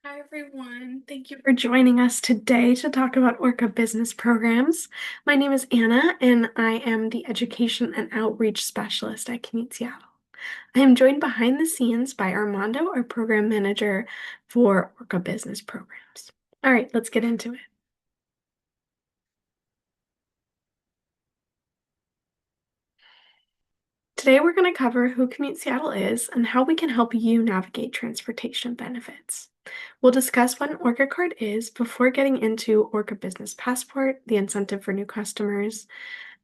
Hi, everyone. Thank you for joining us today to talk about ORCA business programs. My name is Anna, and I am the Education and Outreach Specialist at Commute Seattle. I am joined behind the scenes by Armando, our program manager for ORCA business programs. All right, let's get into it. Today, we're going to cover who Commute Seattle is and how we can help you navigate transportation benefits. We'll discuss what an ORCA card is before getting into ORCA Business Passport, the incentive for new customers,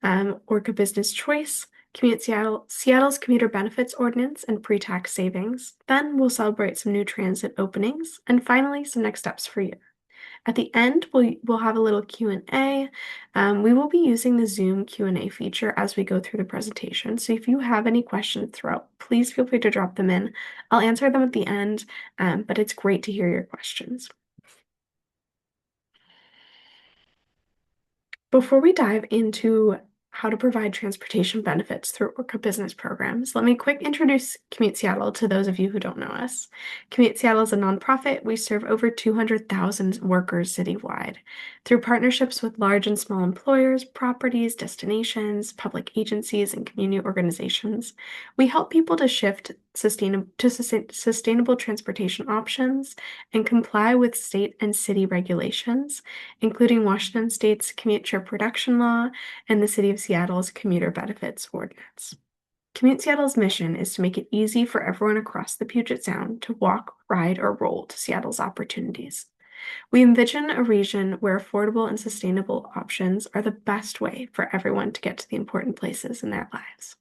ORCA Business Choice, Seattle's Commuter Benefits Ordinance, and pre-tax savings. Then we'll celebrate some new transit openings, and finally, some next steps for you. At the end, we'll have a little Q&A. We will be using the Zoom Q&A feature as we go through the presentation. So if you have any questions throughout, please feel free to drop them in. I'll answer them at the end, but it's great to hear your questions. Before we dive into how to provide transportation benefits through ORCA business programs, let me quick introduce Commute Seattle to those of you who don't know us. Commute Seattle is a nonprofit. We serve over 200,000 workers citywide. Through partnerships with large and small employers, properties, destinations, public agencies, and community organizations, we help people to shift sustainable transportation options and comply with state and city regulations, including Washington State's Commute Trip Reduction Law and the City of Seattle's Commuter Benefits Ordinance. Commute Seattle's mission is to make it easy for everyone across the Puget Sound to walk, ride, or roll to Seattle's opportunities. We envision a region where affordable and sustainable options are the best way for everyone to get to the important places in their lives.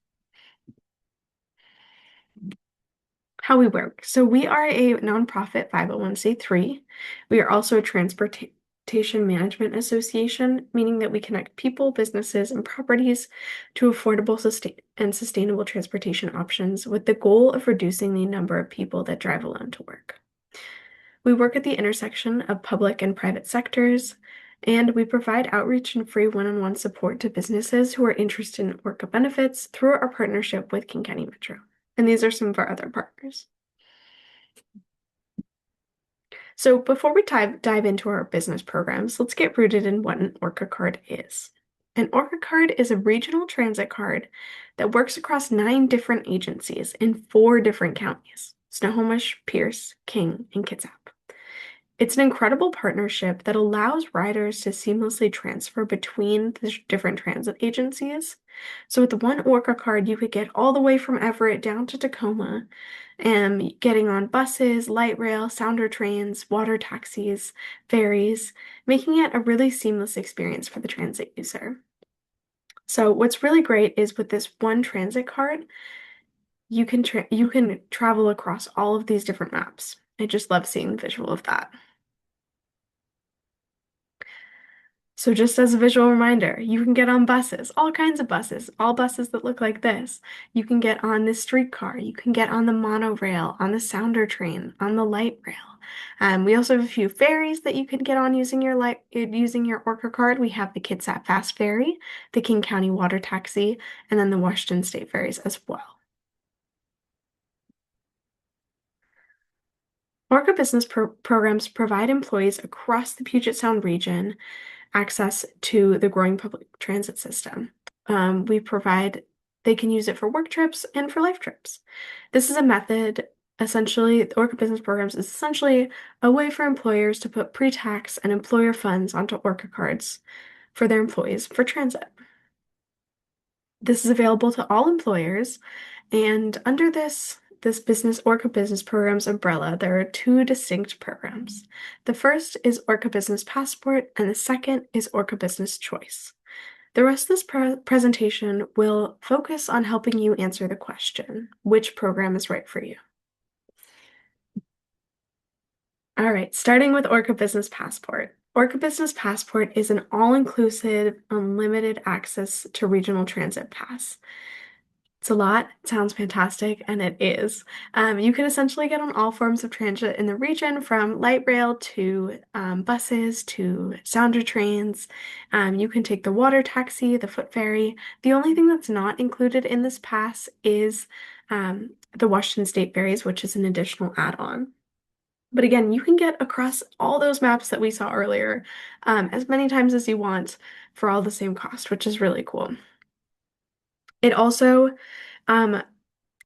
How we work. So we are a nonprofit 501(c)(3). We are also a transportation management association, meaning that we connect people, businesses, and properties to affordable and sustainable transportation options with the goal of reducing the number of people that drive alone to work. We work at the intersection of public and private sectors, and we provide outreach and free one-on-one support to businesses who are interested in ORCA benefits through our partnership with King County Metro. And these are some of our other partners. So before we dive into our business programs, let's get rooted in what an ORCA card is. An ORCA card is a regional transit card that works across 9 different agencies in 4 different counties: Snohomish, Pierce, King, and Kitsap. It's an incredible partnership that allows riders to seamlessly transfer between the different transit agencies. So with the one ORCA card, you could get all the way from Everett down to Tacoma, and getting on buses, light rail, sounder trains, water taxis, ferries, making it a really seamless experience for the transit user. So what's really great is with this one transit card, you can travel across all of these different maps. I just love seeing the visual of that. So just as a visual reminder, you can get on buses, all kinds of buses, all buses that look like this. You can get on the streetcar, you can get on the monorail, on the sounder train, on the light rail. We also have a few ferries that you can get on using your ORCA card. We have the Kitsap Fast Ferry, the King County Water Taxi, and then the Washington State ferries as well. ORCA business programs provide employees across the Puget Sound region access to the growing public transit system. They can use it for work trips and for life trips. This is a method, essentially, the ORCA business programs is essentially a way for employers to put pre-tax and employer funds onto ORCA cards for their employees for transit. This is available to all employers, and under this ORCA business programs umbrella, there are 2 distinct programs. The first is ORCA Business Passport, and the second is ORCA Business Choice. The rest of this presentation will focus on helping you answer the question, which program is right for you? All right, starting with ORCA Business Passport. ORCA Business Passport is an all-inclusive, unlimited access to regional transit pass. It's a lot, it sounds fantastic, and it is. You can essentially get on all forms of transit in the region, from light rail to buses to sounder trains. You can take the water taxi, the foot ferry. The only thing that's not included in this pass is the Washington State ferries, which is an additional add-on. But again, you can get across all those maps that we saw earlier as many times as you want for all the same cost, which is really cool. It also um,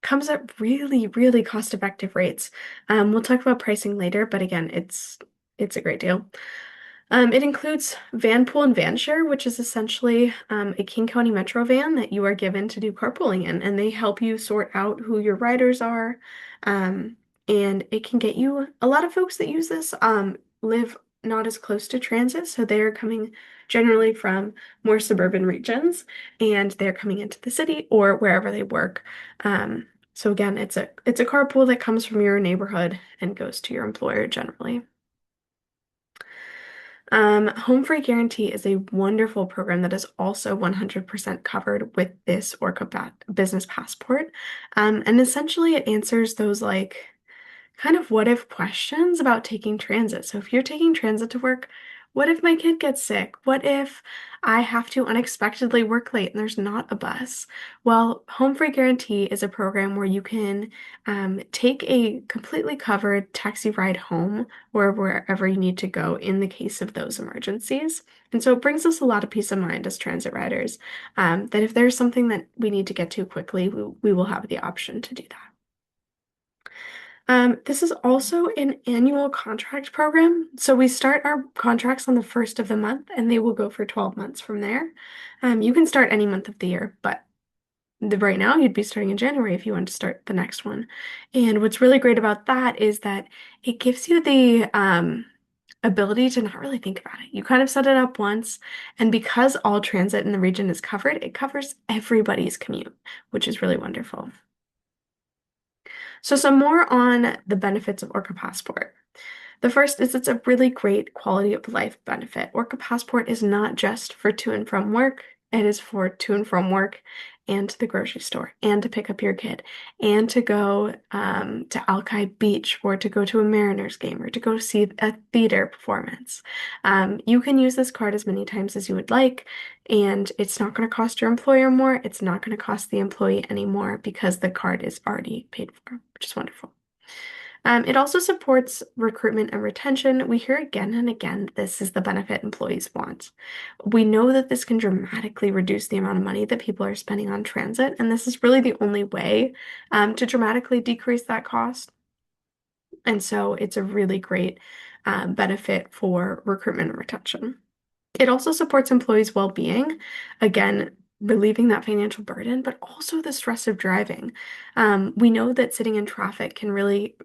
comes at really, really cost-effective rates. We'll talk about pricing later, but again, it's a great deal. It includes van pool and van share, which is essentially a King County Metro van that you are given to do carpooling in, and they help you sort out who your riders are. Um, and it can get you a lot of folks that use this live not as close to transit, so they're coming generally from more suburban regions, and they're coming into the city or wherever they work. So again, it's a carpool that comes from your neighborhood and goes to your employer generally. Home Free Guarantee is a wonderful program that is also 100% covered with this Business Passport. And essentially it answers those like kind of what if questions about taking transit. So if you're taking transit to work, what if my kid gets sick? What if I have to unexpectedly work late and there's not a bus? Well, Home Free Guarantee is a program where you can take a completely covered taxi ride home or wherever you need to go in the case of those emergencies. And so it brings us a lot of peace of mind as transit riders that if there's something that we need to get to quickly, we will have the option to do that. This is also an annual contract program. So we start our contracts on the first of the month and they will go for 12 months from there. You can start any month of the year, but right now you'd be starting in January if you want to start the next one. And what's really great about that is that it gives you the ability to not really think about it. You kind of set it up once, and because all transit in the region is covered, it covers everybody's commute, which is really wonderful. So some more on the benefits of ORCA Passport. The first is it's a really great quality of life benefit. ORCA Passport is not just for to and from work, it is for to and from work and to the grocery store and to pick up your kid and to go to Alki Beach or to go to a Mariners game or to go see a theater performance. You can use this card as many times as you would like, and it's not going to cost your employer more. It's not going to cost the employee any more because the card is already paid for, which is wonderful. It also supports recruitment and retention. We hear again and again this is the benefit employees want. We know that this can dramatically reduce the amount of money that people are spending on transit, and this is really the only way to dramatically decrease that cost. And so it's a really great benefit for recruitment and retention. It also supports employees' well-being, again, relieving that financial burden, but also the stress of driving. We know that sitting in traffic can really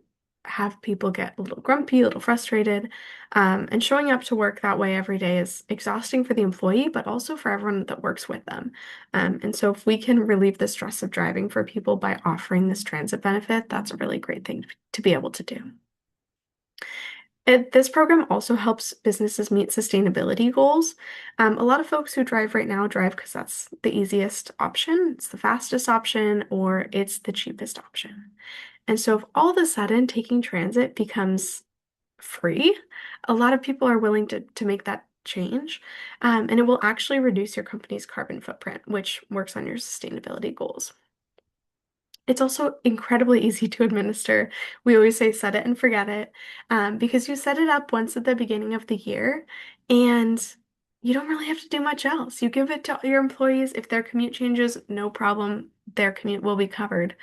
have people get a little grumpy, a little frustrated, and showing up to work that way every day is exhausting for the employee, but also for everyone that works with them. And so if we can relieve the stress of driving for people by offering this transit benefit, that's a really great thing to be able to do. This program also helps businesses meet sustainability goals. A lot of folks who drive right now drive because that's the easiest option, it's the fastest option, or it's the cheapest option. And so if all of a sudden taking transit becomes free, a lot of people are willing to make that change. And it will actually reduce your company's carbon footprint, which works on your sustainability goals. It's also incredibly easy to administer. We always say set it and forget it, because you set it up once at the beginning of the year and you don't really have to do much else. You give it to your employees. If their commute changes, no problem. Their commute will be covered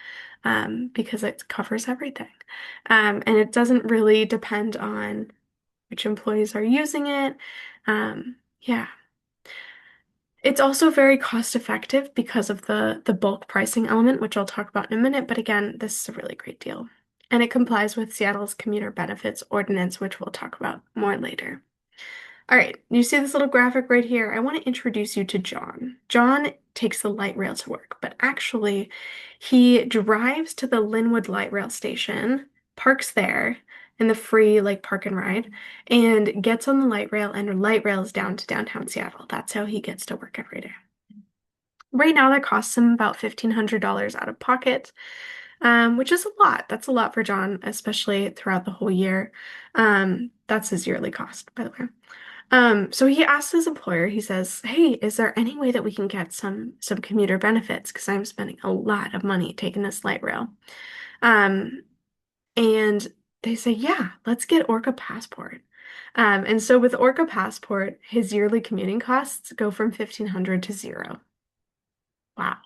because it covers everything. And it doesn't really depend on which employees are using it. Yeah. It's also very cost effective because of the bulk pricing element, which I'll talk about in a minute. But again, this is a really great deal. And it complies with Seattle's Commuter Benefits Ordinance, which we'll talk about more later. All right, you see this little graphic right here. I want to introduce you to John. John takes the light rail to work, but actually he drives to the Linwood Light Rail Station, parks there in the free like park and ride, and gets on the light rail and light rails down to downtown Seattle. That's how he gets to work every day. Right now, that costs him about $1,500 out of pocket, which is a lot. That's a lot for John, especially throughout the whole year. That's his yearly cost, by the way. So he asks his employer, he says, "Hey, is there any way that we can get some commuter benefits? Because I'm spending a lot of money taking this light rail." And They say, yeah, let's get ORCA Passport. And so with ORCA Passport, his yearly commuting costs go from 1,500 to zero. Wow.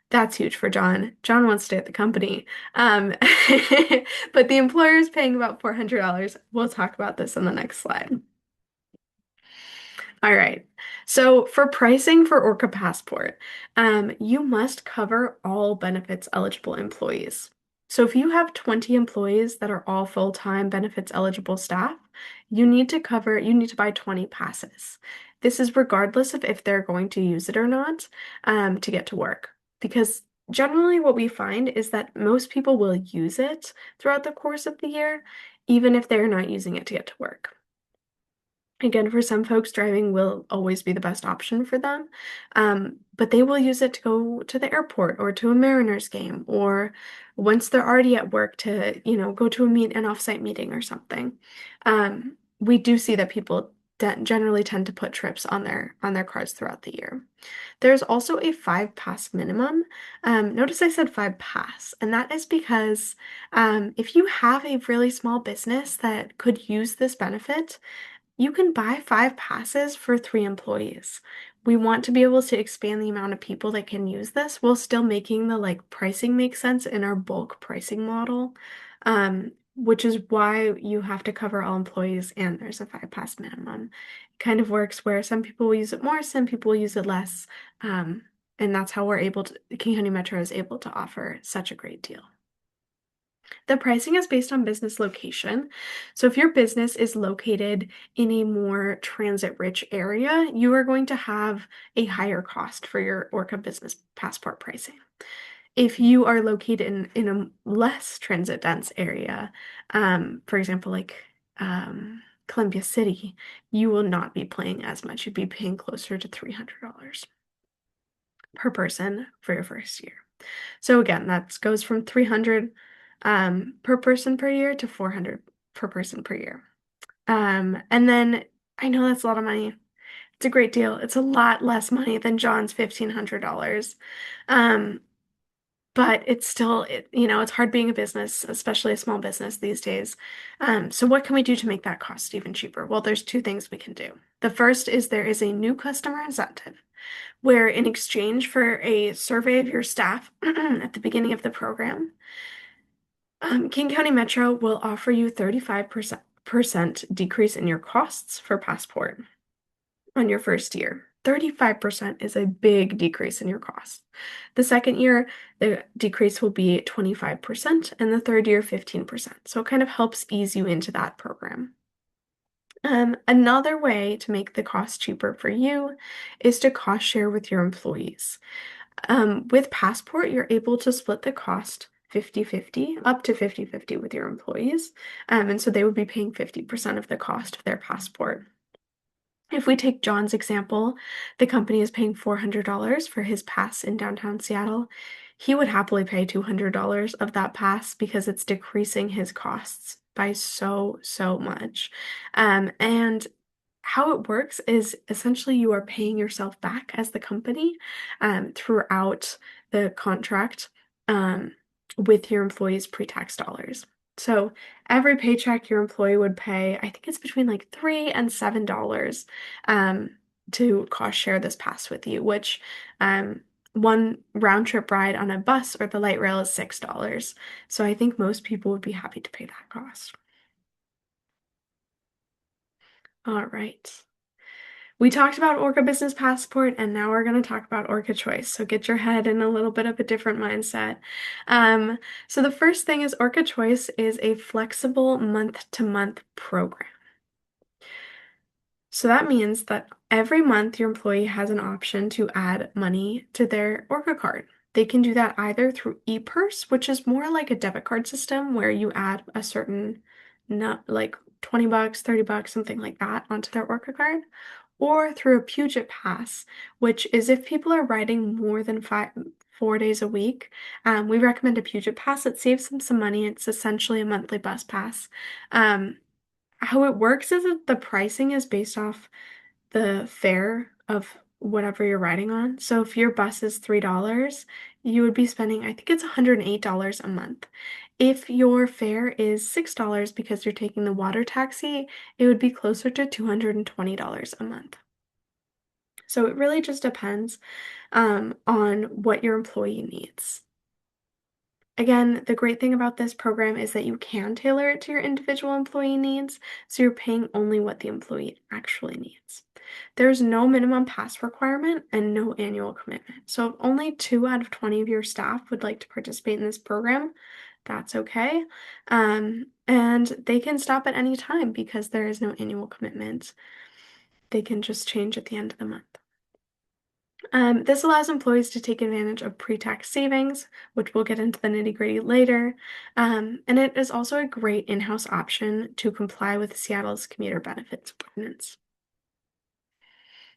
That's huge for John. John wants to stay at the company. Um, but the employer is paying about $400. We'll talk about this on the next slide. All right. So for pricing for ORCA Passport, you must cover all benefits eligible employees. So if you have 20 employees that are all full-time benefits eligible staff, you need to buy 20 passes. This is regardless of if they're going to use it or not, to get to work. Because generally what we find is that most people will use it throughout the course of the year, even if they're not using it to get to work. Again, for some folks, driving will always be the best option for them, but they will use it to go to the airport or to a Mariners game, or once they're already at work to, go to an offsite meeting or something. We do see that people generally tend to put trips on their cars throughout the year. There's also a 5 pass minimum. Notice I said 5 pass, and that is because if you have a really small business that could use this benefit, you can buy 5 passes for 3 employees. We want to be able to expand the amount of people that can use this while still making the pricing make sense in our bulk pricing model, which is why you have to cover all employees and there's a 5 pass minimum. It kind of works where some people will use it more, some people will use it less, and that's how King County Metro is able to offer such a great deal. The pricing is based on business location. So if your business is located in a more transit-rich area, you are going to have a higher cost for your ORCA business passport pricing. If you are located in a less transit-dense area, for example, Columbia City, you will not be paying as much. You'd be paying closer to $300 per person for your first year. So again, that goes from 300 per person per year to 400 per person per year. And then I know that's a lot of money. It's a great deal. It's a lot less money than John's $1,500. Um, but it's still, it's hard being a business, especially a small business these days. So what can we do to make that cost even cheaper? Well, there's 2 things we can do. The first is there is a new customer incentive, where in exchange for a survey of your staff at the beginning of the program, King County Metro will offer you 35% decrease in your costs for Passport on your first year. 35% is a big decrease in your costs. The second year, the decrease will be 25%, and the third year, 15%. So it kind of helps ease you into that program. Another way to make the cost cheaper for you is to cost share with your employees. With Passport, you're able to split the cost 50/50, up to 50/50 with your employees. And so they would be paying 50% of the cost of their Passport. If we take John's example, the company is paying $400 for his pass in downtown Seattle. He would happily pay $200 of that pass because it's decreasing his costs by so, so much. And how it works is essentially you are paying yourself back as the company throughout the contract with your employees' pre-tax dollars. So every paycheck your employee would pay, I think it's between $3 and $7 to cost share this pass with you, which one round trip ride on a bus or the light rail is $6. So I think most people would be happy to pay that cost. All right. We talked about ORCA Business Passport, and now we're going to talk about ORCA Choice. So get your head in a little bit of a different mindset. So the first thing is ORCA Choice is a flexible month-to-month program. So that means that every month your employee has an option to add money to their ORCA card. They can do that either through ePurse, which is more like a debit card system where you add a certain, like $20, $30, something like that onto their ORCA card, or through a Puget Pass, which is if people are riding more than 4 days a week, we recommend a Puget Pass. It saves them some money. It's essentially a monthly bus pass. How it works is that the pricing is based off the fare of whatever you're riding on. So if your bus is $3, you would be spending, I think it's $108 a month. If your fare is $6 because you're taking the water taxi, it would be closer to $220 a month. So it really just depends on what your employee needs. Again, the great thing about this program is that you can tailor it to your individual employee needs, so you're paying only what the employee actually needs. There's no minimum pass requirement and no annual commitment. So if only 2 out of 20 of your staff would like to participate in this program, that's okay. And they can stop at any time because there is no annual commitment. They can just change at the end of the month. This allows employees to take advantage of pre-tax savings, which we'll get into the nitty-gritty later. And it is also a great in-house option to comply with Seattle's commuter benefits ordinance.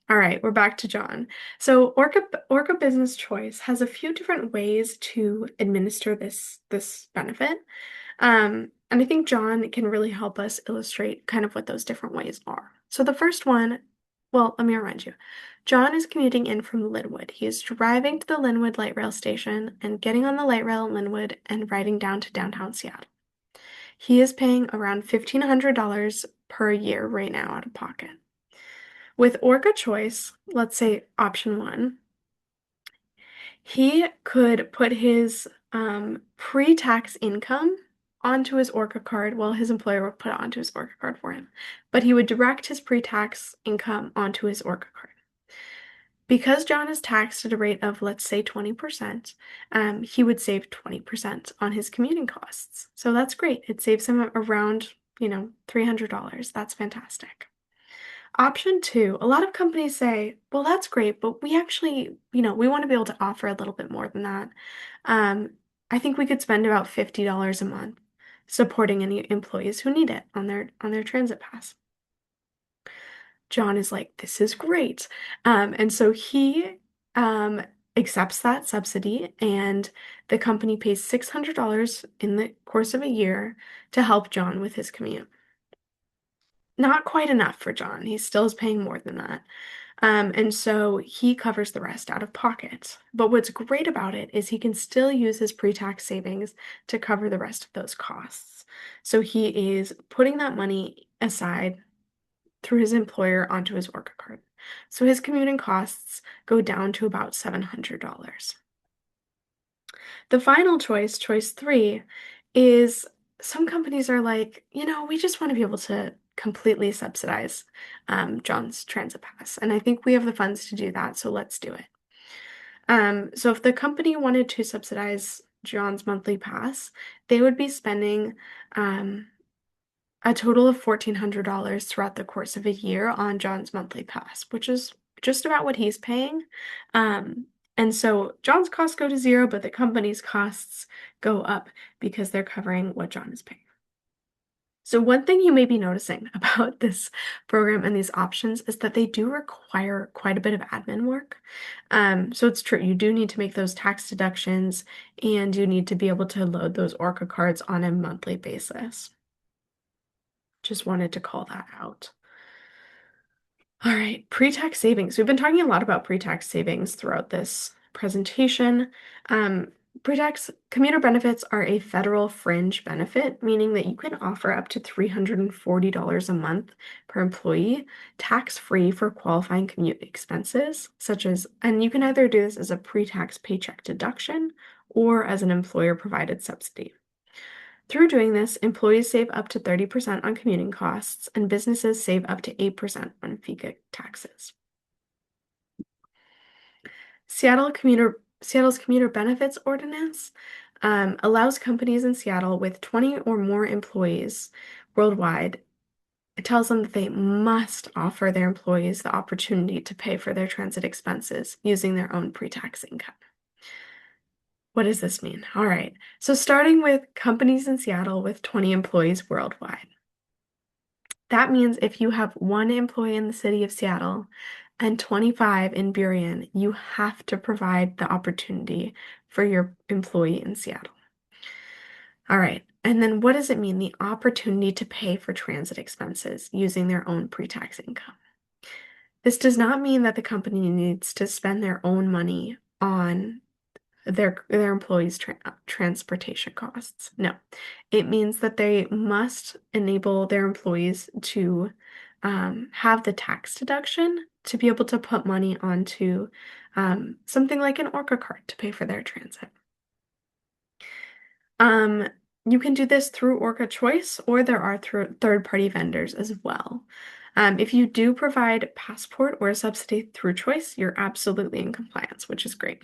All right, we're back to John. So ORCA Business Choice has a few different ways to administer this benefit. And I think John can really help us illustrate kind of what those different ways are. So the first one, well, let me remind you. John is commuting in from Linwood. He is driving to the Linwood Light Rail station and getting on the light rail in Linwood and riding down to downtown Seattle. He is paying around $1,500 per year right now out of pocket. With ORCA Choice, let's say option 1, he could put his pre-tax income onto his ORCA card. Well, his employer would put it onto his ORCA card for him, but he would direct his pre-tax income onto his ORCA card. Because John is taxed at a rate of, let's say, 20%, he would save 20% on his commuting costs. So that's great. It saves him around, $300. That's fantastic. Option 2, a lot of companies say, well, that's great, but we actually, we want to be able to offer a little bit more than that. I think we could spend about $50 a month supporting any employees who need it on their transit pass. John is like, this is great. And so he accepts that subsidy, and the company pays $600 in the course of a year to help John with his commute. Not quite enough for John. He still is paying more than that. And so he covers the rest out of pocket. But what's great about it is he can still use his pre-tax savings to cover the rest of those costs. So he is putting that money aside through his employer onto his ORCA card. So his commuting costs go down to about $700. The final choice, choice 3, is some companies are like, we just want to be able to completely subsidize John's transit pass. And I think we have the funds to do that, so let's do it. So if the company wanted to subsidize John's monthly pass, they would be spending a total of $1,400 throughout the course of a year on John's monthly pass, which is just about what he's paying. And so John's costs go to zero, but the company's costs go up because they're covering what John is paying. So one thing you may be noticing about this program and these options is that they do require quite a bit of admin work. So it's true, you do need to make those tax deductions, and you need to be able to load those ORCA cards on a monthly basis. Just wanted to call that out. All right, pre-tax savings. We've been talking a lot about pre-tax savings throughout this presentation. Pre-tax commuter benefits are a federal fringe benefit, meaning that you can offer up to $340 a month per employee, tax-free for qualifying commute expenses, and you can either do this as a pre-tax paycheck deduction or as an employer-provided subsidy. Through doing this, employees save up to 30% on commuting costs, and businesses save up to 8% on FICA taxes. Seattle's Commuter Benefits Ordinance allows companies in Seattle with 20 or more employees worldwide. It tells them that they must offer their employees the opportunity to pay for their transit expenses using their own pre-tax income. What does this mean? All right, so starting with companies in Seattle with 20 employees worldwide. That means if you have 1 employee in the city of Seattle and 25 in Burien, you have to provide the opportunity for your employee in Seattle. All right, and then what does it mean, the opportunity to pay for transit expenses using their own pre-tax income? This does not mean that the company needs to spend their own money on their employees' transportation costs. No, it means that they must enable their employees to have the tax deduction to be able to put money onto something like an ORCA card to pay for their transit. Um, you can do this through ORCA Choice, or there are third-party vendors as well. If you do provide Passport or a subsidy through Choice, you're absolutely in compliance, which is great.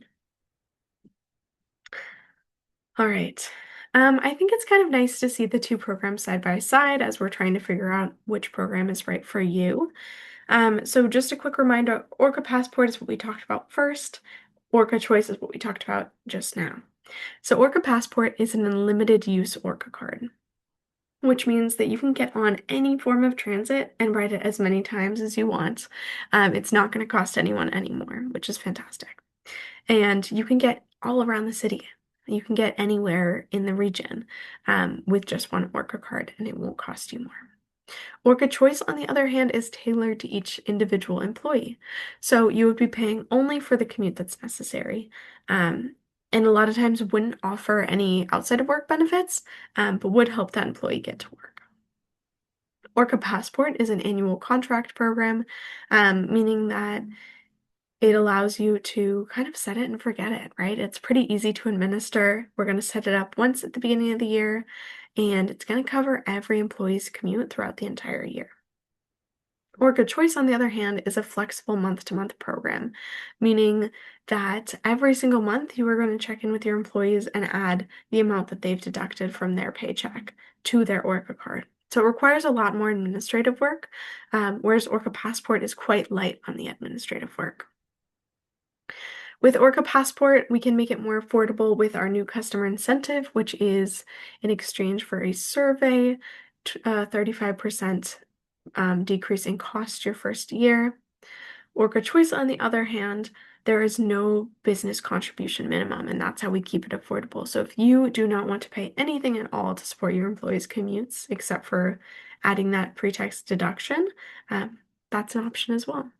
All right. I think it's kind of nice to see the two programs side by side as we're trying to figure out which program is right for you. So just a quick reminder, ORCA Passport is what we talked about first. ORCA Choice is what we talked about just now. So ORCA Passport is an unlimited use ORCA card, which means that you can get on any form of transit and ride it as many times as you want. It's not going to cost anyone anymore, which is fantastic. And you can get all around the city. You can get anywhere in the region with just one ORCA card, and it won't cost you more. ORCA Choice, on the other hand, is tailored to each individual employee. So you would be paying only for the commute that's necessary. And a lot of times wouldn't offer any outside of work benefits, but would help that employee get to work. ORCA Passport is an annual contract program, meaning that it allows you to kind of set it and forget it, right? It's pretty easy to administer. We're going to set it up once at the beginning of the year, and it's going to cover every employee's commute throughout the entire year. ORCA Choice, on the other hand, is a flexible month-to-month program, meaning that every single month you are going to check in with your employees and add the amount that they've deducted from their paycheck to their ORCA card. So it requires a lot more administrative work, whereas ORCA Passport is quite light on the administrative work. With ORCA Passport, we can make it more affordable with our new customer incentive, which is in exchange for a survey, 35% decrease in cost your first year. ORCA Choice, on the other hand, there is no business contribution minimum, and that's how we keep it affordable. So if you do not want to pay anything at all to support your employees' commutes, except for adding that pre-tax deduction, that's an option as well.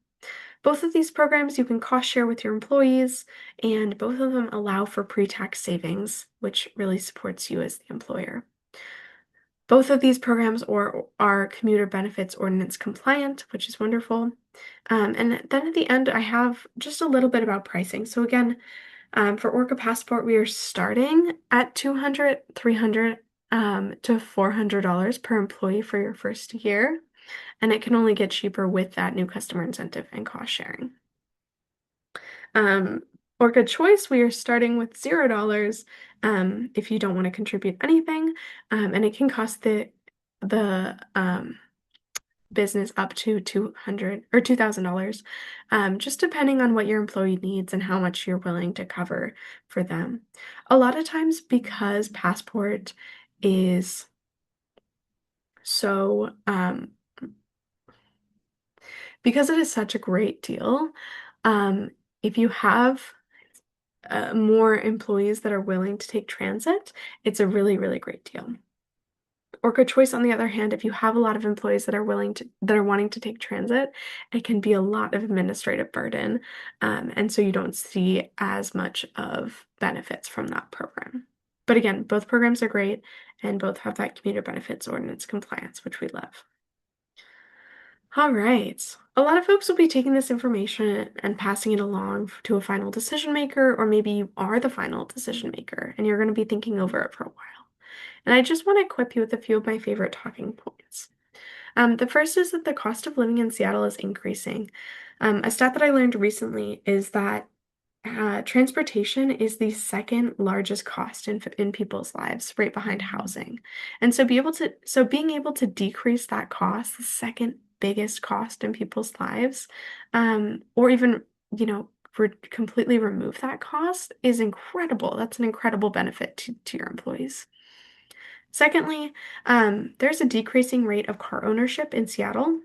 Both of these programs you can cost share with your employees, and both of them allow for pre-tax savings, which really supports you as the employer. Both of these programs are commuter benefits ordinance compliant, which is wonderful. And then at the end, I have just a little bit about pricing. So again, for ORCA Passport, we are starting at $200, $300 to $400 per employee for your first year. And it can only get cheaper with that new customer incentive and cost sharing. ORCA Choice, we are starting with $0 if you don't want to contribute anything, and it can cost the business up to $200 or $2,000, just depending on what your employee needs and how much you're willing to cover for them. A lot of times, because Passport is so because it is such a great deal, if you have more employees that are willing to take transit, it's a really, really great deal. ORCA Choice, on the other hand, if you have a lot of employees that are wanting to take transit, it can be a lot of administrative burden, and so you don't see as much of benefits from that program. But again, both programs are great, and both have that commuter benefits ordinance compliance, which we love. All right. A lot of folks will be taking this information and passing it along to a final decision maker, or maybe you are the final decision maker and you're going to be thinking over it for a while. And I just want to equip you with a few of my favorite talking points. The first is that the cost of living in Seattle is increasing. A stat that I learned recently is that transportation is the second largest cost in people's lives, right behind housing. And so being able to decrease that cost, the second biggest cost in people's lives, or even, completely remove that cost is incredible. That's an incredible benefit to your employees. Secondly, there's a decreasing rate of car ownership in Seattle.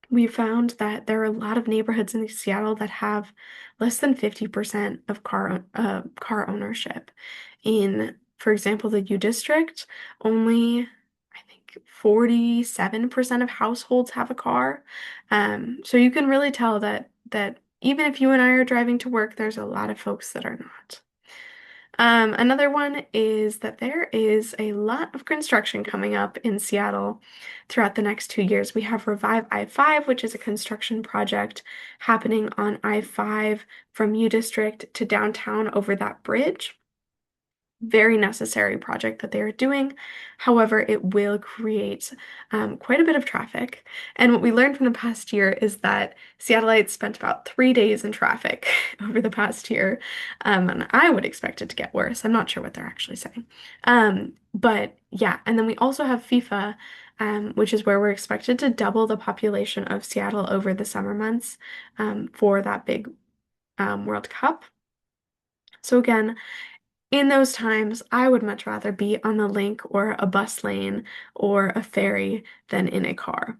We found that there are a lot of neighborhoods in Seattle that have less than 50% of car ownership. For example, the U District, only, I think, 47% of households have a car. So you can really tell that even if you and I are driving to work, there's a lot of folks that are not. Another one is that there is a lot of construction coming up in Seattle throughout the next 2 years. We have Revive I-5, which is a construction project happening on I-5 from U District to downtown over that bridge. Very necessary project that they are doing. However, it will create quite a bit of traffic. And what we learned from the past year is that Seattleites spent about 3 days in traffic over the past year. And I would expect it to get worse. I'm not sure what they're actually saying. But yeah, and then we also have FIFA, which is where we're expected to double the population of Seattle over the summer months for that big World Cup. So again, in those times, I would much rather be on the link or a bus lane or a ferry than in a car.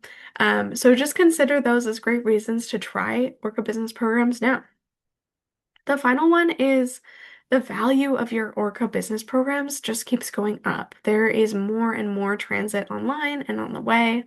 So just consider those as great reasons to try ORCA business programs now. The final one is the value of your ORCA business programs just keeps going up. There is more and more transit online and on the way.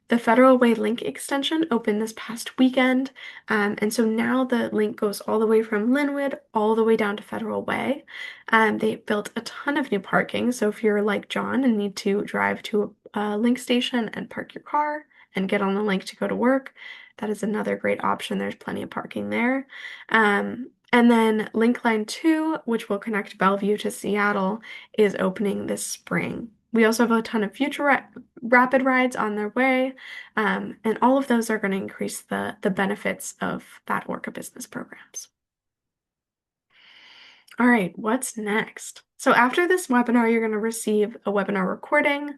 The Federal Way link extension opened this past weekend, and so now the link goes all the way from Linwood all the way down to Federal Way. They built a ton of new parking, so if you're like John and need to drive to a link station and park your car and get on the link to go to work, that is another great option. There's plenty of parking there. And then Link Line 2, which will connect Bellevue to Seattle, is opening this spring. We also have a ton of future rapid rides on their way, and all of those are going to increase the benefits of that ORCA business programs. All right, what's next? So after this webinar, you're going to receive a webinar recording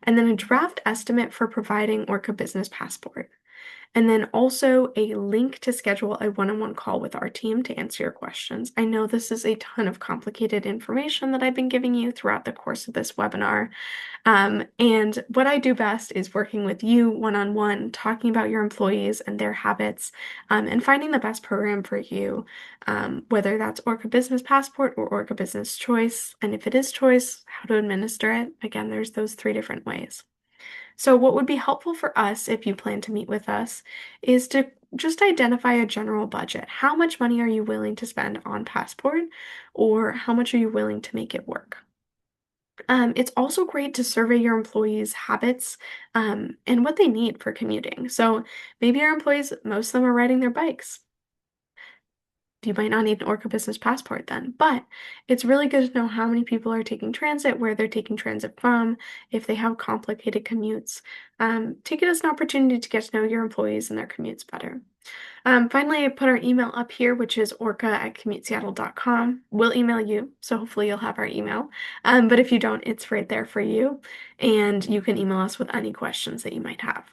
and then a draft estimate for providing ORCA Business Passport. And then also a link to schedule a one-on-one call with our team to answer your questions. I know this is a ton of complicated information that I've been giving you throughout the course of this webinar. And what I do best is working with you one-on-one, talking about your employees and their habits, and finding the best program for you, whether that's ORCA Business Passport or ORCA Business Choice. And if it is Choice, how to administer it. Again, there's those 3 different ways. So what would be helpful for us if you plan to meet with us is to just identify a general budget. How much money are you willing to spend on Passport, or how much are you willing to make it work? It's also great to survey your employees' habits and what they need for commuting. So maybe your employees, most of them are riding their bikes. You might not need an ORCA business passport then, but it's really good to know how many people are taking transit, where they're taking transit from, if they have complicated commutes. Take it as an opportunity to get to know your employees and their commutes better. Finally, I put our email up here, which is orca@commuteseattle.com. We'll email you, so hopefully you'll have our email. But if you don't, it's right there for you, and you can email us with any questions that you might have.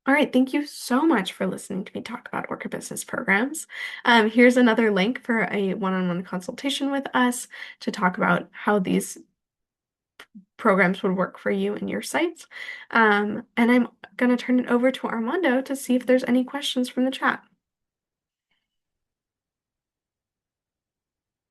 All right, thank you so much for listening to me talk about ORCA business programs. Here's another link for a one-on-one consultation with us to talk about how these programs would work for you and your sites. And I'm going to turn it over to Armando to see if there's any questions from the chat.